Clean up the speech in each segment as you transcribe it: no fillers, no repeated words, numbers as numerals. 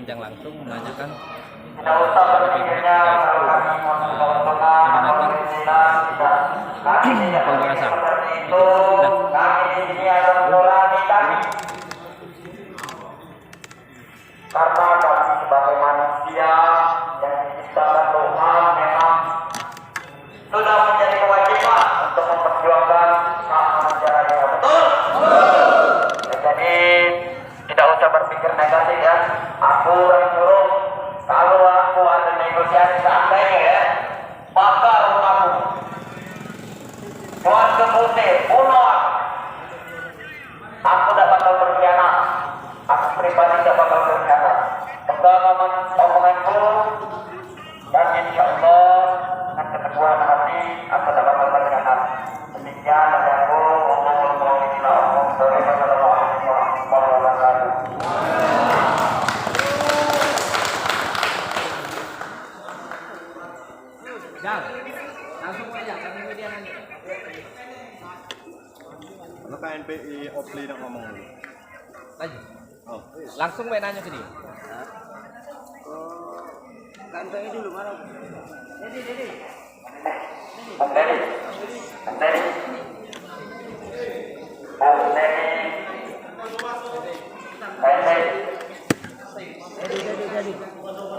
yang langsung menanyakan Tidak usah berpikirnya penjelasan. seperti itu. Kami di sini adalah nurani kami. Karena kami sebagai manusia yang diciptakan Tuhan memang sudah menjadi kewajiban untuk memperjuangkan hak manusia yang betul. Jadi tidak usah berpikir negatif ya. Aku yang buruk. Kalau aku ada negosiasi seandainya ya, bakar rumahku, buat kebunnya, bunuh. Aku tidak bakal berkhianat. Aku pribadi tidak bakal berkhianat. Pegang omonganku, dan insya Allah dengan keteguhan hati aku tidak bakal berkhianat. Demikian dari aku. Langsung aja, kami media nanya. Kalau KNPI Opli nak ngomong dulu. Lanjut. Oh, Langsung main nanya ke dia. KNPI dulu mana? Dedi.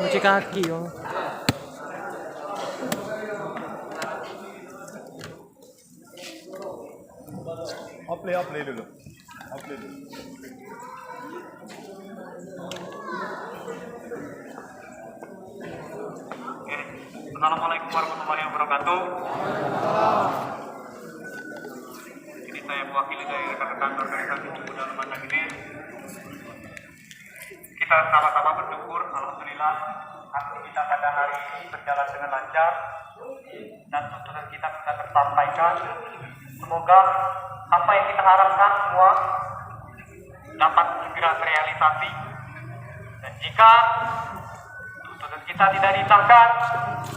Cuci kaki yo. Opli dulu. Assalamualaikum warahmatullahi wabarakatuh. Ini saya mewakili dari rekan-rekan organisasi pemuda Lembaga ini. Kita sama-sama bersyukur, alhamdulillah, aktivitas pada hari ini berjalan dengan lancar dan tuntutan kita bisa tersampaikan. Semoga apa yang kita harapkan semua dapat segera terrealisasi. Dan jika tuntutan kita tidak disahkan,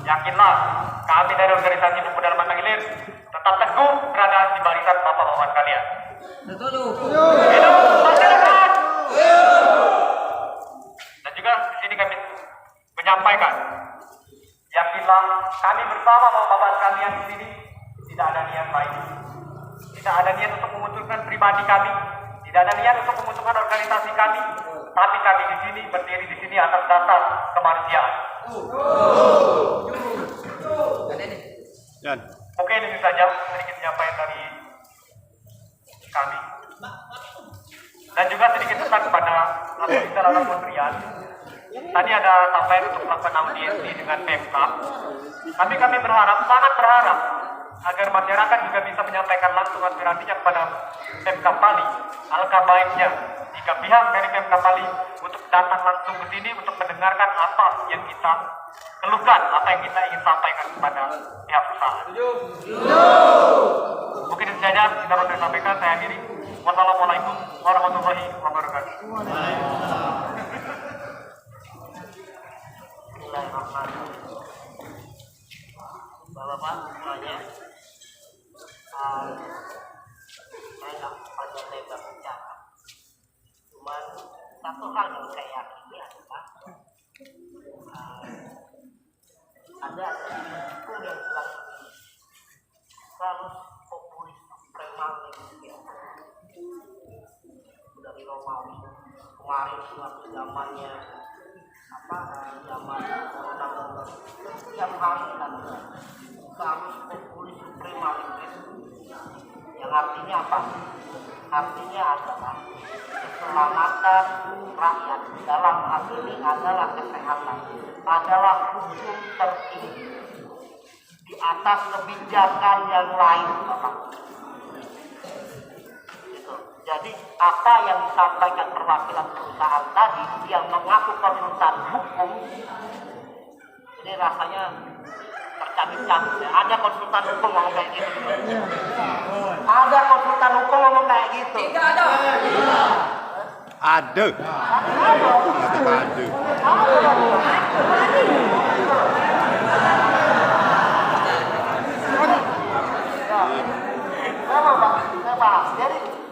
yakinlah kami dari organisasi pemuda Lembaga Ilir tetap teguh berada di barisan bapak-bapak kalian. Hidup masyarakat. Dan juga di sini kami menyampaikan, yakinlah kami bersama bapak-bapak kalian di sini tidak ada niat lain, tidak ada niat untuk menguntungkan pribadi kami, tidak ada niat untuk menguntungkan organisasi kami, tapi kami di sini berdiri di sini atas dasar kemanusiaan. Jan. Oke, ini saja sedikit penyampaian dari kami. Dan juga sedikit pesan kepada otoritas atau kementerian. Tadi ada sampaian untuk melakukan audiensi dengan Pemkab. Tapi kami berharap, sangat berharap, agar masyarakat juga bisa menyampaikan langsung aspirasinya kepada Pemkab Pali. Alangkah baiknya jika pihak dari Pemkab Pali untuk datang langsung ke sini untuk mendengarkan apa yang kita keluhkan, apa yang kita ingin sampaikan kepada pihak perusahaan. Mungkin itu saja yang dapat saya sampaikan. Saya akhiri. Wassalamualaikum warahmatullahi wabarakatuh. Bismillahirrahmanirrahim. Bapak-bapak semuanya, saya nggak panjang lebar bicara. Cuman satu hal yang saya yakini adalah ada buku yang bilang selalu populis premalis ya. Dari Romawi kemarin waktu zamannya zaman corona, setiap hari kan selalu populis premalis, yang artinya apa? Artinya adalah keselamatan rakyat, dalam hal ini adalah kesehatan, adalah hukum tertinggi di atas kebijakan yang lain, Bapak. Gitu. Jadi apa yang disampaikan perwakilan perusahaan tadi yang mengaku konsultan hukum, ini rasanya tercabik-cabik. Ada konsultan hukum ngomong kayak gitu. Ada konsultan hukum ngomong kayak gitu. Tidak ada. Ada.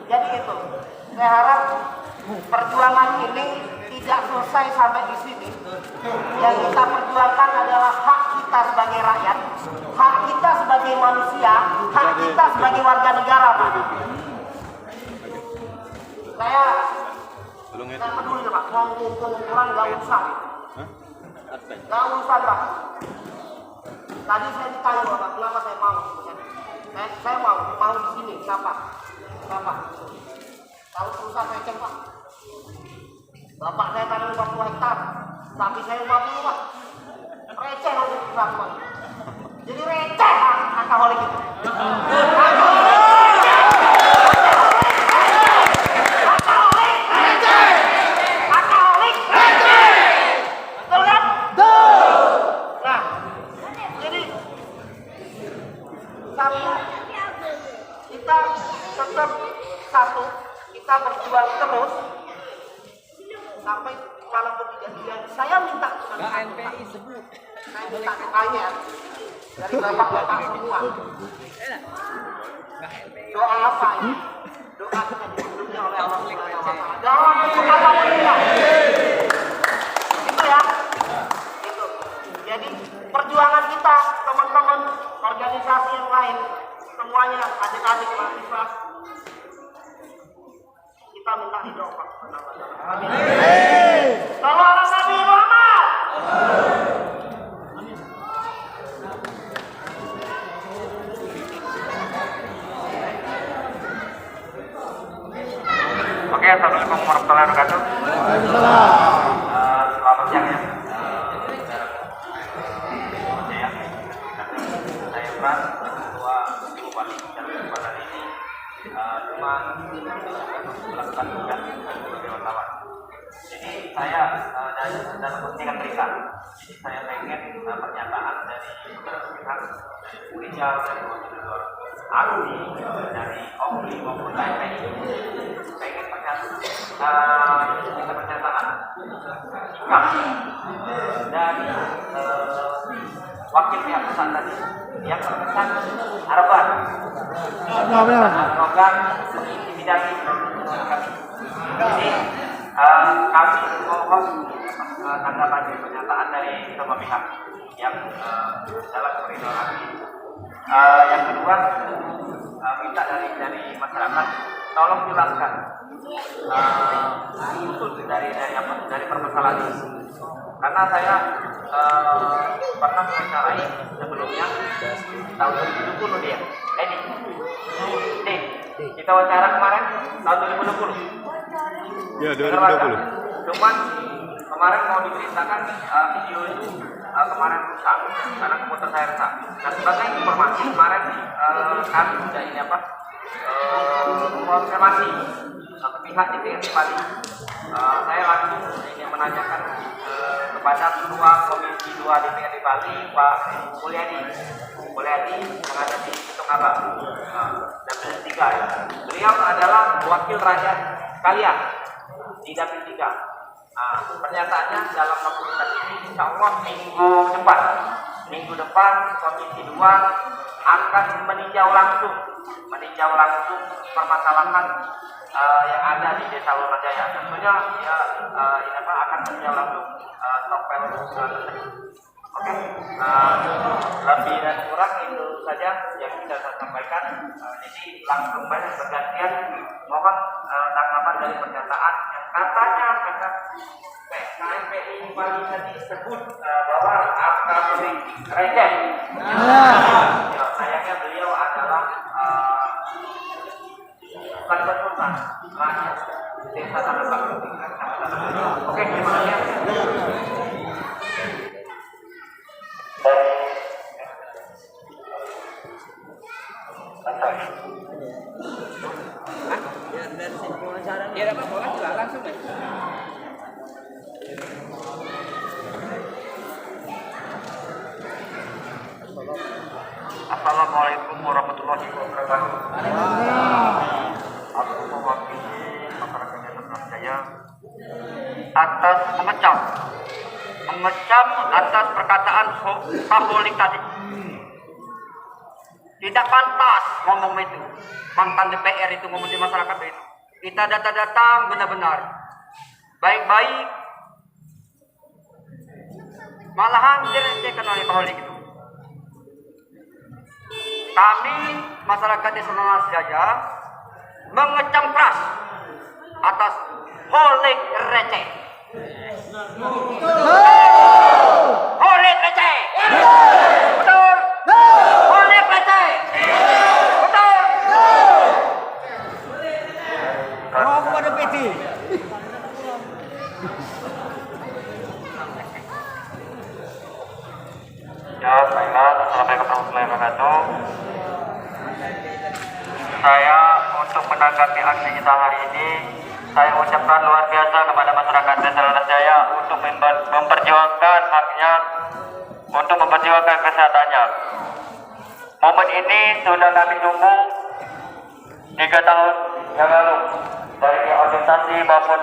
Jadi itu. Saya harap perjuangan ini tidak selesai sampai di sini. Yang kita perjuangkan adalah hak kita sebagai rakyat, hak kita sebagai manusia, hak kita sebagai warga negara, Pak. Saya nggak peduli, Pak. Mau pengukuran nggak usah. Nggak urusan, Pak. Tadi saya ditanya, Pak, kenapa saya mau? Saya mau di sini. Kenapa? Tahu perusahaan receh, Pak. Bapak saya tanam 50 hektar, tapi saya 50, Pak. Receh loh perusahaan, Pak. Jadi receh, alkoholik itu. Kita berjuang terus sampai walaupun tidak dia. Saya minta NPI sebut. saya minta doanya dari bapak-bapak semua. Doa apa ya? Doa kita dilindungi oleh Allah Subhanahu wa Ta'ala. Dalam bentuk apapun juga. Itu ya. Itu. Jadi perjuangan kita, teman-teman organisasi yang lain, semuanya adik-adik mahasiswa, kita minta ridho Allah Subhanahu wa Ta'ala. Amin. Sallu ala Nabi Muhammad. Oke, assalamualaikum warahmatullahi wabarakatuh. Selamat siang ya. Saya Pras, ketua Bupati Cirebon hari ini cuma melakukan tugas sebagai wartawan. Jadi saya dalam kepentingan mereka. Jadi saya pengen pernyataan dari beberapa pihak, dari Polisial, dari Koordinator ASI, dari OMLI maupun KNPI. Pengen pernyataan sikap dari wakil pihak perusahaan tadi yang terkesan arogan mengintimidasi kami. Jadi kami mohon tanggapan dari pernyataan dari semua pihak yang dalam koridor kami. Yang kedua, minta dari masyarakat tolong jelaskan dari permasalahan ini. Karena saya pernah mewawancarai sebelumnya tahun 2020 dia. Kita wawancara kemarin tahun 2020. Ya, 2020. Cuman kemarin mau diberitakan video itu kemarin rusak karena komputer saya rusak. Nah, sebagai informasi kemarin kami sudah ini konfirmasi ke pihak DPRD Bali. Saya langsung ingin menanyakan kepada Ketua Komisi 2 DPRD Bali, Pak Mulyadi yang ada di Pitung Abang dan 3 ya. Beliau adalah wakil rakyat kalian di Dapil 3. Pernyataannya dalam dokumentasi ini insya Allah minggu depan Komisi 2 akan meninjau langsung permasalahan yang ada di Desa Wonojaya. Tentunya akan meninjau langsung novel tersebut. Oke, lebih dan kurang itu saja yang bisa saya sampaikan. Jadi langsung banyak bergantian. Mohon tanggapan dari pernyataan yang katanya KNPI Bali tadi sebut bahwa akademik receh. Ya, sayangnya beliau adalah bukan konsultan, rakyat desa Tanah Bakti. Oke, terima kasih. Dia dapat bola juga langsung deh. Assalamualaikum warahmatullahi wabarakatuh. Aku mewakili masyarakat Desa Jaya atas mengecam atas perkataan Pak tadi. Tidak pantas ngomong itu. Mantan DPR itu ngomong di masyarakat itu. Kita datang benar-benar baik-baik malahan dilecehkan oleh Pak itu. Kami masyarakat Desa Nanas Jaya mengecam keras atas holik receh. Holik receh. Betul. Holik receh. Betul. Roh kepada PT. Ya, baiklah. Assalamualaikum warahmatullahi wabarakatuh. Saya untuk menanggapi aksi kita hari ini, saya ucapkan luar biasa kepada masyarakat Desa Nanas Jaya untuk memperjuangkan haknya, untuk memperjuangkan kesehatannya. Momen ini sudah kami tunggu 3 tahun yang lalu. Dari organisasi maupun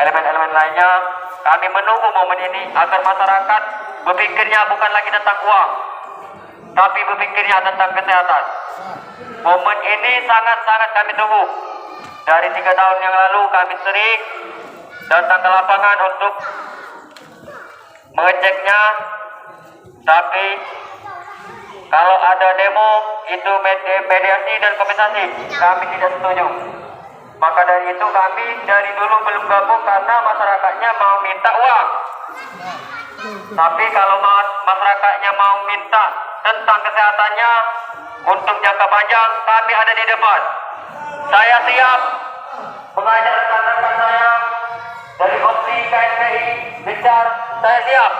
elemen-elemen lainnya, kami menunggu momen ini agar masyarakat berpikirnya bukan lagi tentang uang, tapi berpikirnya tentang kesehatan. Momen ini sangat-sangat kami tunggu. Dari 3 tahun yang lalu kami sering datang ke lapangan untuk mengeceknya, tapi kalau ada demo itu mediasi dan kompensasi, kami tidak setuju. Maka dari itu kami dari dulu belum gabung karena masyarakatnya mau minta uang. Tapi kalau masyarakatnya mau minta tentang kesehatannya untuk jangka panjang, kami ada di depan. Saya siap mengajak rekan-rekan saya dari OSI, KNPI, bicara, saya siap.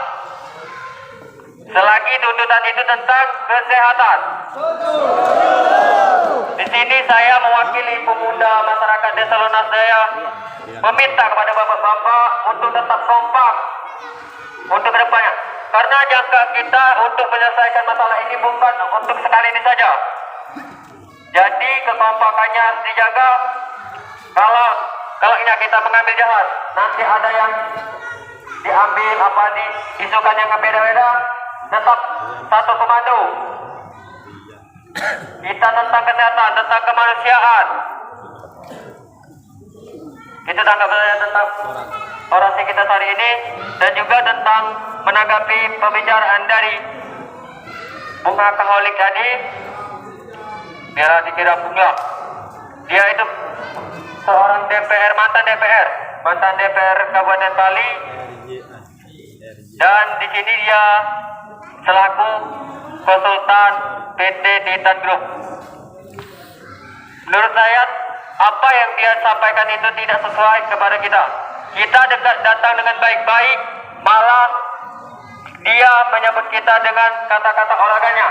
Selagi tuntutan itu tentang kesehatan. Di sini saya mewakili pemuda masyarakat Desa Nanas Jaya meminta kepada bapak-bapak untuk tetap kompak untuk kedepannya. Karena jangka kita untuk menyelesaikan masalah ini bukan untuk sekali ini saja. Jadi kekompakannya harus dijaga. Kalau ini kita mengambil jahat, nanti ada yang diambil diisukan yang berbeda-beda, tetap satu komando. Kita tentang kesehatan, tentang kemanusiaan. Kita tangkap saja tentang orasi kita hari ini dan juga tentang menanggapi pembicaraan dari Bung Alkoholik tadi. Biar dikira bunga. Dia itu seorang mantan DPR Kabupaten Bali, dan di sini dia selaku konsultan PT Titan Group. Menurut saya apa yang dia sampaikan itu tidak sesuai kepada kita. Kita datang dengan baik-baik, malah dia menyebut kita dengan kata-kata olahraganya.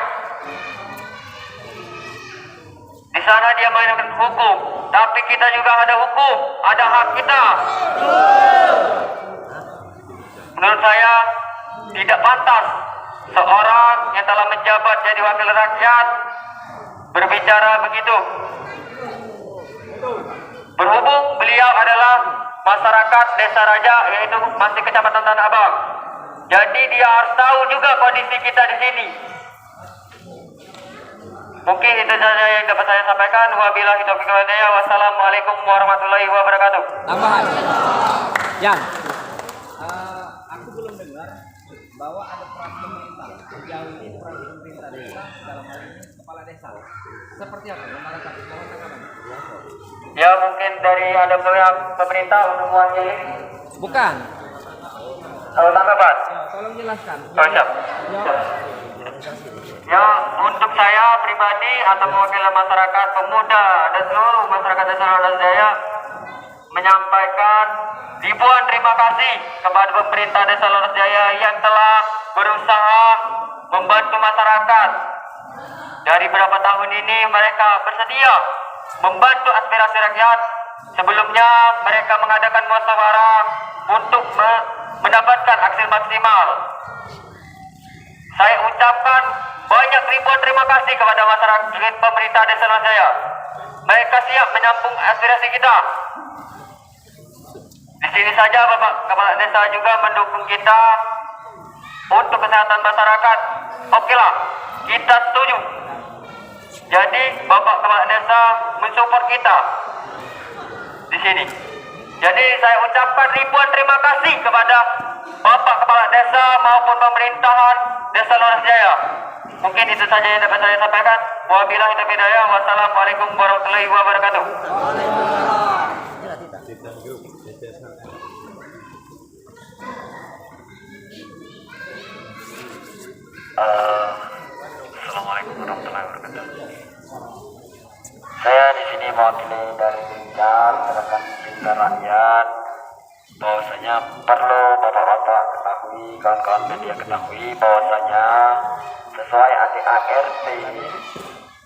Di sana dia mainkan hukum, tapi kita juga ada hukum, ada hak kita. Menurut saya tidak pantas seorang yang telah menjabat jadi wakil rakyat berbicara begitu. Berhubung beliau adalah masyarakat Desa Raja, yaitu masih Kecamatan Tanah Abang. Jadi dia harus tahu juga kondisi kita di sini. Mungkin itu saja yang dapat saya sampaikan. Wabillahi taufiq wal hidayah. Wassalamualaikum warahmatullahi wabarakatuh. Tambahan. Yang aku belum dengar bahwa ada peran pemerintah. Sejauh ini peran pemerintah desa dalam hal ini kepala desa. Seperti apa? Ya mungkin dari ada pihak pemerintah untuk mewakili. Bukan. Kalau tanggapan? Tolong jelaskan. Oh, siap. Ya, untuk saya pribadi atau mewakili masyarakat pemuda dan seluruh masyarakat Desa Nanas Jaya menyampaikan ribuan terima kasih kepada pemerintah Desa Nanas Jaya yang telah berusaha membantu masyarakat. Dari beberapa tahun ini mereka bersedia membantu aspirasi rakyat. Sebelumnya mereka mengadakan musyawarah untuk mendapatkan hasil maksimal. Saya ucapkan banyak ribuan terima kasih kepada masyarakat pemerintah Desa Nanas Jaya. Mereka siap menampung aspirasi kita. Di sini saja Bapak Kepala Desa juga mendukung kita untuk kesehatan masyarakat. Okelah, kita setuju. Jadi Bapak Kepala Desa mensupport kita di sini. Jadi saya ucapkan ribuan terima kasih kepada Bapak Kepala Desa. desa maupun pemerintahan Desa Lunas Jaya. Mungkin itu saja yang dapat saya sampaikan. Wabillahi taufiq hidayah. Wassalamualaikum warahmatullahi wabarakatuh. Assalamualaikum warahmatullahi wabarakatuh. Saya di sini mewakili dari Gencar, Gerakan Cinta Rakyat. Bahwasanya perlu bapak-bapak ketahui, kawan-kawan media ketahui bahwasanya sesuai ADART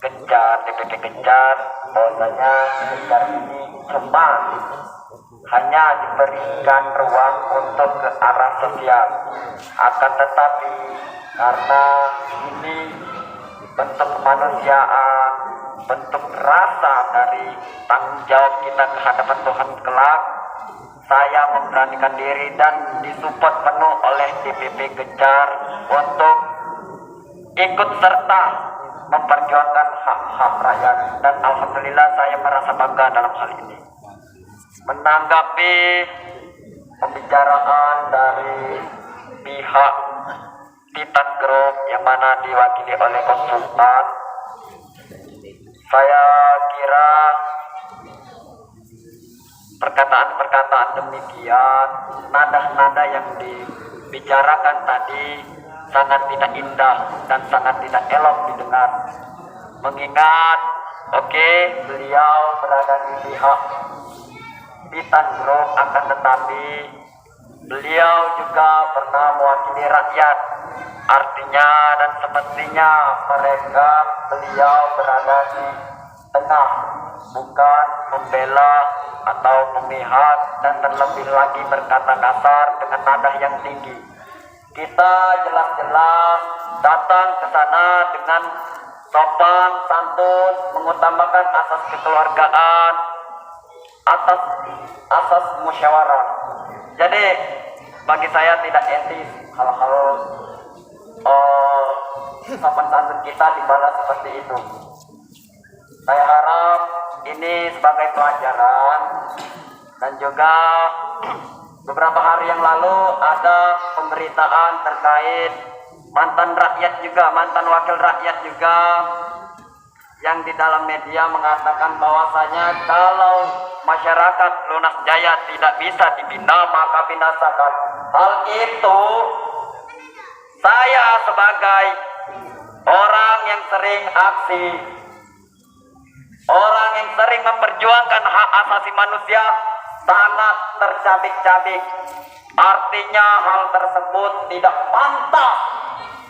Gencar, DPP Gencar, bahwasanya Gencar ini cuma hanya diberikan ruang untuk ke arah sosial. Akan tetapi karena ini bentuk kemanusiaan, bentuk rasa dari tanggung jawab kita kehadapan Tuhan kelak, saya memberanikan diri dan disupport penuh oleh DPP Gencar untuk ikut serta memperjuangkan hak-hak rakyat, dan alhamdulillah saya merasa bangga dalam hal ini. Menanggapi pembicaraan dari pihak Titan Group yang mana diwakili oleh konsultan, saya kira perkataan-perkataan demikian, nada-nada yang dibicarakan tadi sangat tidak indah dan sangat tidak elok didengar. Mengingat, beliau berada di pihak Titan Group, akan tetapi beliau juga pernah mewakili rakyat. Artinya dan semestinya beliau berada di tengah, bukan membela atau memihak dan terlebih lagi berkata kasar dengan nada yang tinggi. Kita jelas-jelas datang ke sana dengan sopan santun, mengutamakan asas kekeluargaan, atas asas musyawarah. Jadi bagi saya tidak etis hal-hal sopan santun kita dibalas seperti itu. Saya harap ini sebagai pelajaran, dan juga beberapa hari yang lalu ada pemberitaan terkait mantan rakyat juga, mantan wakil rakyat juga, yang di dalam media mengatakan bahwasanya kalau masyarakat Lunas Jaya tidak bisa dibina maka binasakan. Hal itu saya sebagai orang yang sering aksi, orang yang sering memperjuangkan hak asasi manusia, sangat tercabik-cabik. Artinya hal tersebut tidak pantas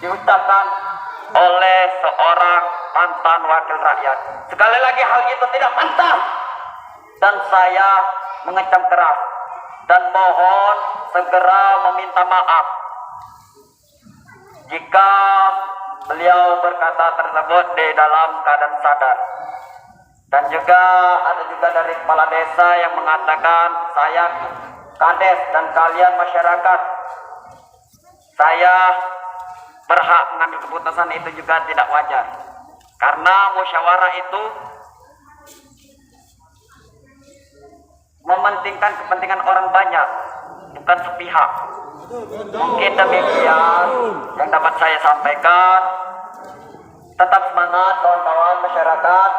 diucapkan oleh seorang mantan wakil rakyat. Sekali lagi, hal itu tidak pantas, dan saya mengecam keras dan mohon segera meminta maaf jika beliau berkata tersebut di dalam keadaan sadar. Dan juga ada juga dari kepala desa yang mengatakan, saya kades dan kalian masyarakat, saya berhak mengambil keputusan, itu juga tidak wajar. Karena musyawarah itu mementingkan kepentingan orang banyak, bukan sepihak. Mungkin demikian yang dapat saya sampaikan. Tetap semangat kawan-kawan masyarakat.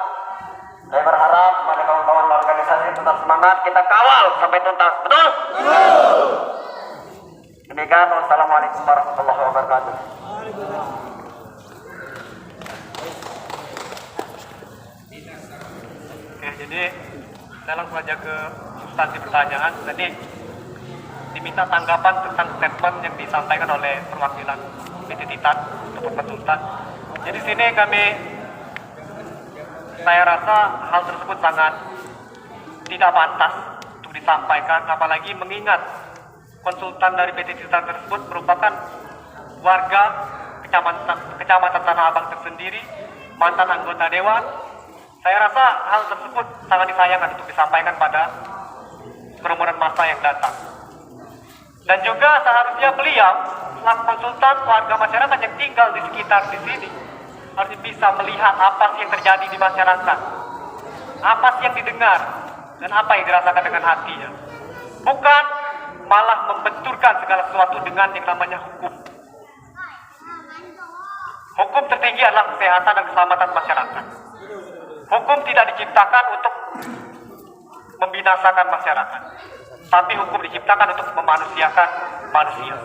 Saya berharap pada kawan-kawan organisasi tetap semangat, kita kawal sampai tuntas. Betul? Demikian, wassalamualaikum warahmatullahi wabarakatuh. Oke, jadi saya langsung aja ke substansi pertanyaan. Jadi diminta tanggapan tentang statement yang disampaikan oleh perwakilan PT Titan ataupun konsultan. Jadi sini saya rasa hal tersebut sangat tidak pantas untuk disampaikan, apalagi mengingat konsultan dari PT Titan tersebut merupakan warga kecamatan Tanah Abang tersendiri, mantan anggota dewan. Saya rasa hal tersebut sangat disayangkan untuk disampaikan pada kerumunan massa yang datang. Dan juga seharusnya beliau selaku konsultan warga masyarakat yang tinggal di sekitar di sini harus bisa melihat apa sih yang terjadi di masyarakat, apa sih yang didengar, dan apa yang dirasakan dengan hatinya. Bukan malah membenturkan segala sesuatu dengan yang namanya hukum. Hukum tertinggi adalah kesehatan dan keselamatan masyarakat. Hukum tidak diciptakan untuk membinasakan masyarakat, tapi hukum diciptakan untuk memanusiakan manusia.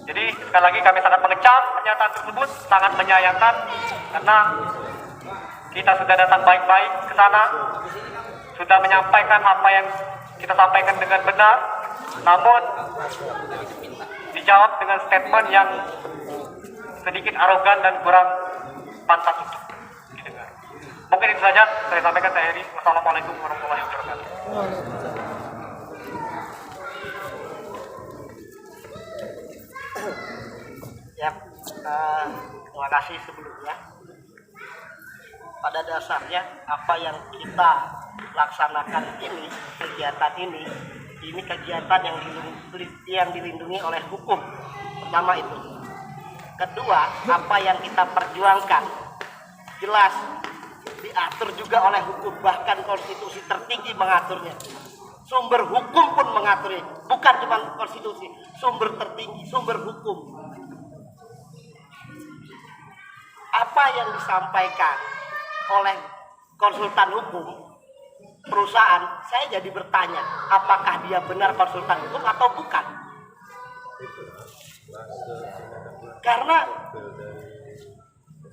Jadi sekali lagi kami sangat mengecam pernyataan tersebut, sangat menyayangkan karena kita sudah datang baik-baik ke sana, sudah menyampaikan apa yang kita sampaikan dengan benar, namun dijawab dengan statement yang sedikit arogan dan kurang pantas untuk didengar. Mungkin itu saja saya sampaikan. Saya Heri. Wassalamualaikum warahmatullahi wabarakatuh. Ya, terima kasih sebelumnya. Pada dasarnya apa yang kita laksanakan ini, kegiatan ini kegiatan yang dilindungi oleh hukum. Pertama itu. Kedua, apa yang kita perjuangkan jelas diatur juga oleh hukum, bahkan konstitusi tertinggi mengaturnya. Sumber hukum pun mengaturnya, bukan cuma konstitusi, sumber tertinggi, sumber hukum. Apa yang disampaikan oleh konsultan hukum perusahaan, saya jadi bertanya, apakah dia benar konsultan hukum atau bukan? Karena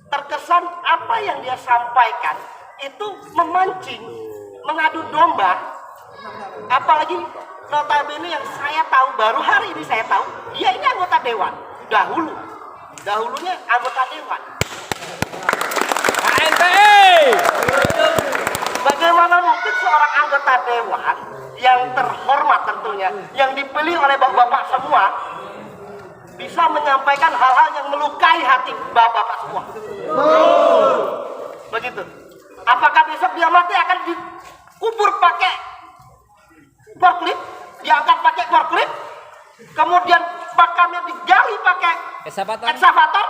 terkesan apa yang dia sampaikan itu memancing, mengadu domba. Apalagi notabene yang saya tahu, baru hari ini saya tahu, dia ini anggota dewan. Dahulunya anggota dewan. KNPI. Bagaimana mungkin seorang anggota dewan yang terhormat tentunya, yang dipilih oleh bapak-bapak semua, bisa menyampaikan hal-hal yang melukai hati bapak-bapak semua. Begitu. Apakah besok dia mati akan dikubur pakai forklift, diangkat pakai forklift, kemudian makamnya digali pakai eksavator,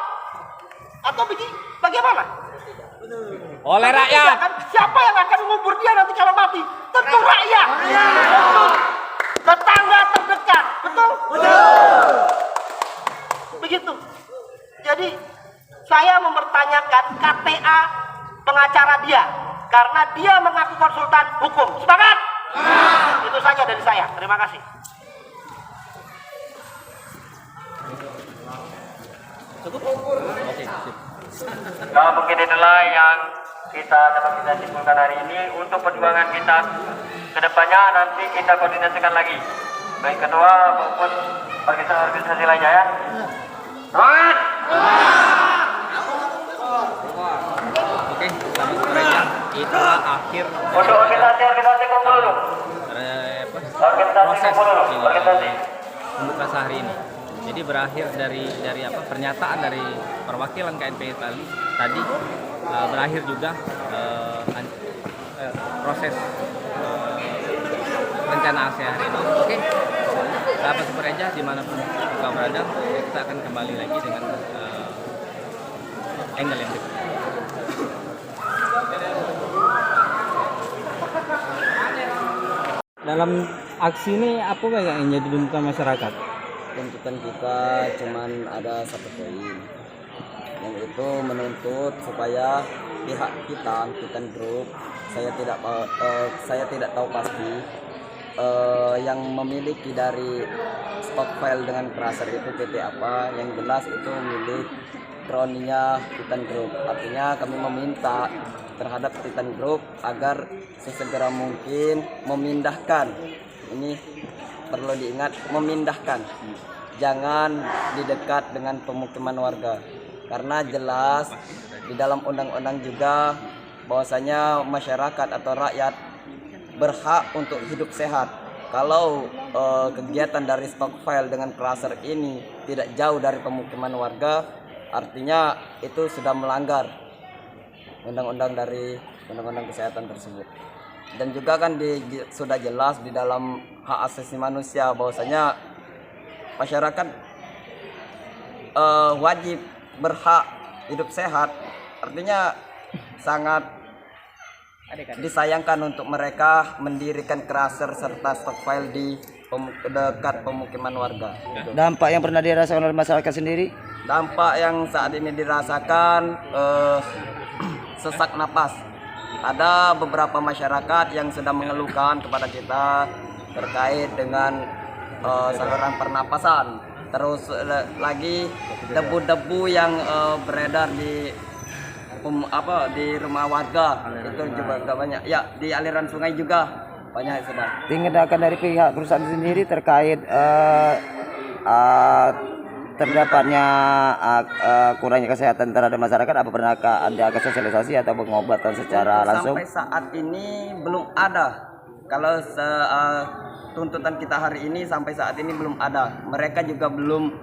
atau bagaimana? Oleh rakyat. Siapa yang akan mengubur dia nanti kalau mati? Tentu rakyat. Betul. Tetangga terdekat, betul? Begitu. Jadi saya mempertanyakan KTA pengacara dia karena dia mengaku konsultan hukum. Sepakat? Itu saja dari saya. Terima kasih. Nah, mungkin itulah yang kita dapat kita simpulkan hari ini. Untuk perjuangan kita ke depannya nanti kita koordinasikan lagi, baik ketua maupun organisasi lainnya ya. Oke, kami saja. Itulah akhir Untuk organisasi kumpul dulu. proses Organisasi. pembuka sehari ini. Jadi berakhir dari pernyataan dari perwakilan KNPI tadi berakhir juga proses rencana aksi hari ini. Oke, sahabat Supereja dimanapun kita berada, kita akan kembali lagi dengan angle yang berikutnya. Dalam aksi ini apa yang jadi tuntutan masyarakat? Tuntutan kita cuman ada satu poin, yang itu menuntut supaya pihak kita, Titan Group, saya tidak tahu pasti yang memiliki dari stockpile dengan crusher itu PT apa, yang jelas itu milik kroninya Titan Group. Artinya kami meminta terhadap Titan Group agar sesegera mungkin memindahkan, ini perlu diingat, memindahkan, jangan di dekat dengan pemukiman warga, karena jelas di dalam undang-undang juga bahwasanya masyarakat atau rakyat berhak untuk hidup sehat. Kalau kegiatan dari stockpile dengan cluster ini tidak jauh dari pemukiman warga, artinya itu sudah melanggar undang-undang dari undang-undang kesehatan tersebut. Dan juga kan sudah jelas di dalam hak asasi manusia bahwasanya masyarakat wajib berhak hidup sehat. Artinya sangat disayangkan untuk mereka mendirikan crusher serta stockpile di dekat pemukiman warga. Dampak yang pernah dirasakan oleh masyarakat sendiri? Dampak yang saat ini dirasakan sesak napas. Ada beberapa masyarakat yang sedang mengeluhkan kepada kita terkait dengan saluran pernapasan. Terus lagi debu-debu yang beredar di rumah warga itu juga banyak. Ya, di aliran sungai juga banyak sedang. Tindakan dari pihak perusahaan sendiri terkait terdapatnya kurangnya kesehatan terhadap masyarakat, apa pernahkah ada sosialisasi atau pengobatan secara langsung? Sampai saat ini belum ada. Kalau tuntutan kita hari ini sampai saat ini belum ada. Mereka juga belum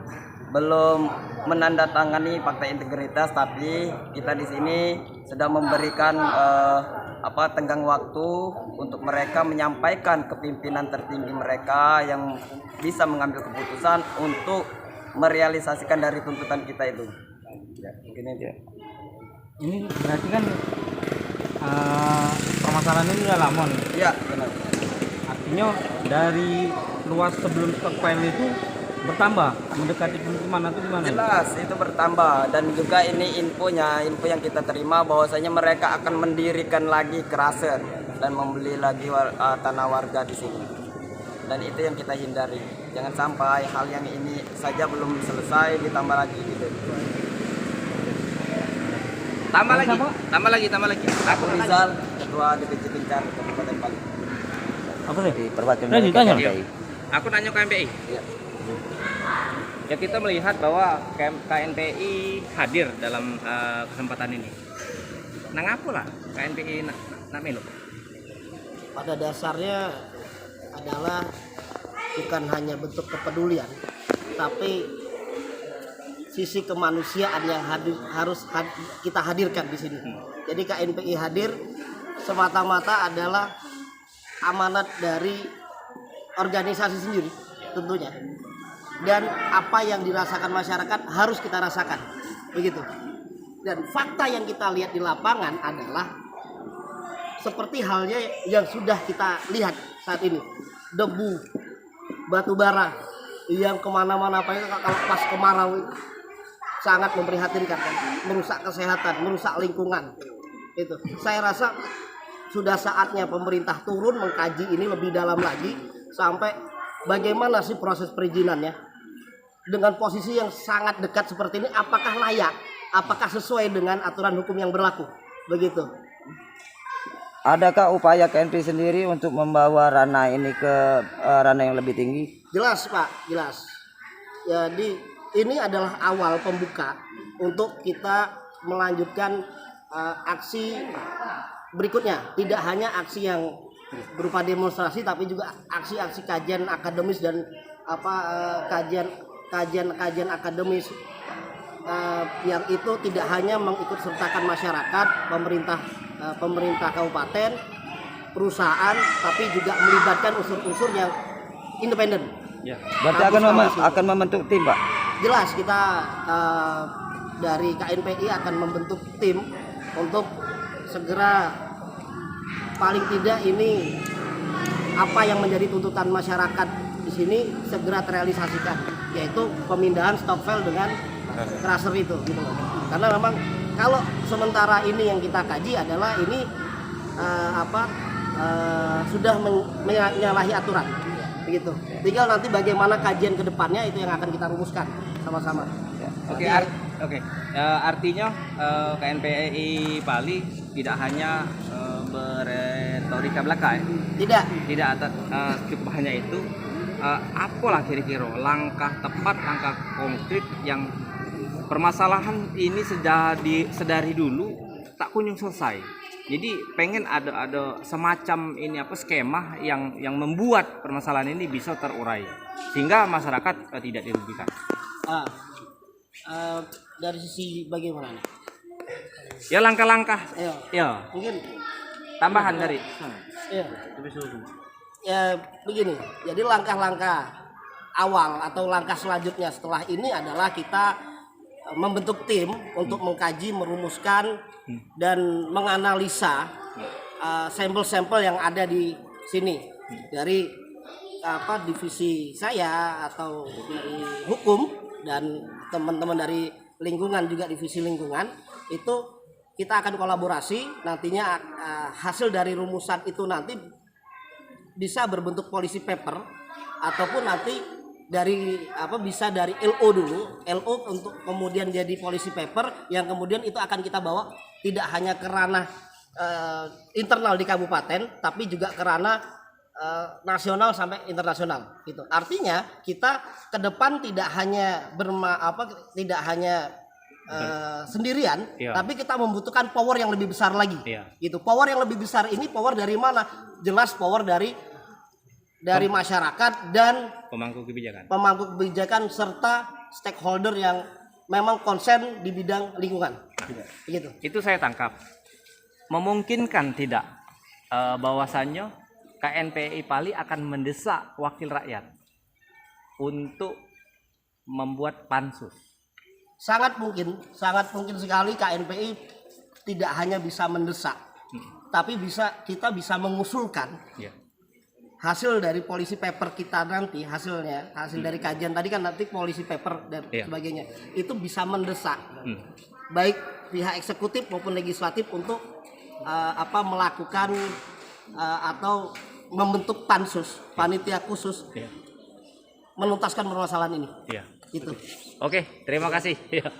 menandatangani fakta integritas, tapi kita di sini sedang memberikan tenggang waktu untuk mereka menyampaikan ke pimpinan tertinggi mereka yang bisa mengambil keputusan untuk merealisasikan dari tuntutan kita itu. Ya, mungkin aja. Ini berarti kan permasalahan ini udah lama nih. Iya, benar. Artinya dari luas sebelum stockpile itu bertambah mendekati pemukiman atau gimana? Jelas itu bertambah, dan juga ini info yang kita terima bahwasanya mereka akan mendirikan lagi crusher dan membeli lagi tanah warga di sini. Dan itu yang kita hindari. Jangan sampai hal yang ini saja belum selesai ditambah lagi gitu. Tambah lagi. Aku Rizal, Ketua DPC Kencar Kabupaten Bali. Apa sih? Perwakilan Lanjut, tanya. KNPI. Aku nanya KNPI. Iya. Ya, kita melihat bahwa KNPI hadir dalam kesempatan ini. Nang apa lah KNPI nak melu? Pada dasarnya adalah bukan hanya bentuk kepedulian, tapi sisi kemanusiaan yang harus kita hadirkan di sini. Jadi KNPI hadir semata-mata adalah amanat dari organisasi sendiri tentunya. Dan apa yang dirasakan masyarakat harus kita rasakan, begitu. Dan fakta yang kita lihat di lapangan adalah seperti halnya yang sudah kita lihat saat ini, debu, batu bara yang kemana-mana, apalagi kalau pas kemarau sangat memprihatinkan, kan? Merusak kesehatan, merusak lingkungan. Itu, saya rasa sudah saatnya pemerintah turun mengkaji ini lebih dalam lagi sampai bagaimana sih proses perizinannya. Dengan posisi yang sangat dekat seperti ini, apakah layak, apakah sesuai dengan aturan hukum yang berlaku, begitu. Adakah upaya KNPI sendiri untuk membawa ranah ini ke ranah yang lebih tinggi? Jelas Pak, jelas. Jadi ini adalah awal pembuka untuk kita melanjutkan aksi berikutnya. Tidak hanya aksi yang berupa demonstrasi, tapi juga aksi-aksi kajian akademis dan kajian akademis yang itu tidak hanya mengikut sertakan masyarakat, pemerintah kabupaten, perusahaan, tapi juga melibatkan unsur-unsur yang independen. Ya. Berarti akan membentuk tim, Pak? Jelas, kita dari KNPI akan membentuk tim untuk segera, paling tidak ini apa yang menjadi tuntutan masyarakat di sini segera terrealisasikan, yaitu pemindahan stockpile dengan crusher itu, gitu loh. Karena memang kalau sementara ini yang kita kaji adalah ini sudah menyalahi aturan, begitu. Tinggal nanti bagaimana kajian ke depannya itu yang akan kita rumuskan sama-sama. Oke. Artinya KNPI Bali tidak hanya berretorika belaka, ya? Tidak cukup hanya itu. Apalah kira-kira langkah tepat, langkah konkret yang permasalahan ini sedari dulu tak kunjung selesai. Jadi pengen ada semacam ini skema yang membuat permasalahan ini bisa terurai sehingga masyarakat tidak dirugikan. Dari sisi bagaimana nih? Ya, langkah-langkah. Ya. Mungkin Tambahan dari. Iya. Ya begini. Jadi langkah-langkah awal atau langkah selanjutnya setelah ini adalah kita membentuk tim untuk mengkaji, merumuskan dan menganalisa sampel-sampel yang ada di sini dari divisi saya atau dari hukum dan teman-teman dari lingkungan juga divisi lingkungan itu kita akan kolaborasi nantinya hasil dari rumusan itu nanti bisa berbentuk policy paper ataupun nanti dari bisa dari LO dulu, LO untuk kemudian jadi policy paper yang kemudian itu akan kita bawa tidak hanya ke ranah internal di kabupaten tapi juga ke ranah nasional sampai internasional gitu. Artinya kita ke depan tidak hanya sendirian, tapi kita membutuhkan power yang lebih besar lagi. Gitu. Power yang lebih besar ini power dari mana? Jelas power dari masyarakat dan pemangku kebijakan serta stakeholder yang memang konsen di bidang lingkungan. Gitu. Itu saya tangkap. Memungkinkan tidak bahwasannya KNPI Pali akan mendesak wakil rakyat untuk membuat pansus. Sangat mungkin sekali KNPI tidak hanya bisa mendesak, tapi kita bisa mengusulkan hasil dari policy paper kita nanti hasil dari kajian tadi kan nanti policy paper dan sebagainya itu bisa mendesak baik pihak eksekutif maupun legislatif untuk melakukan atau membentuk pansus panitia khusus menuntaskan permasalahan ini. Gitu. Oke, terima kasih. Siap.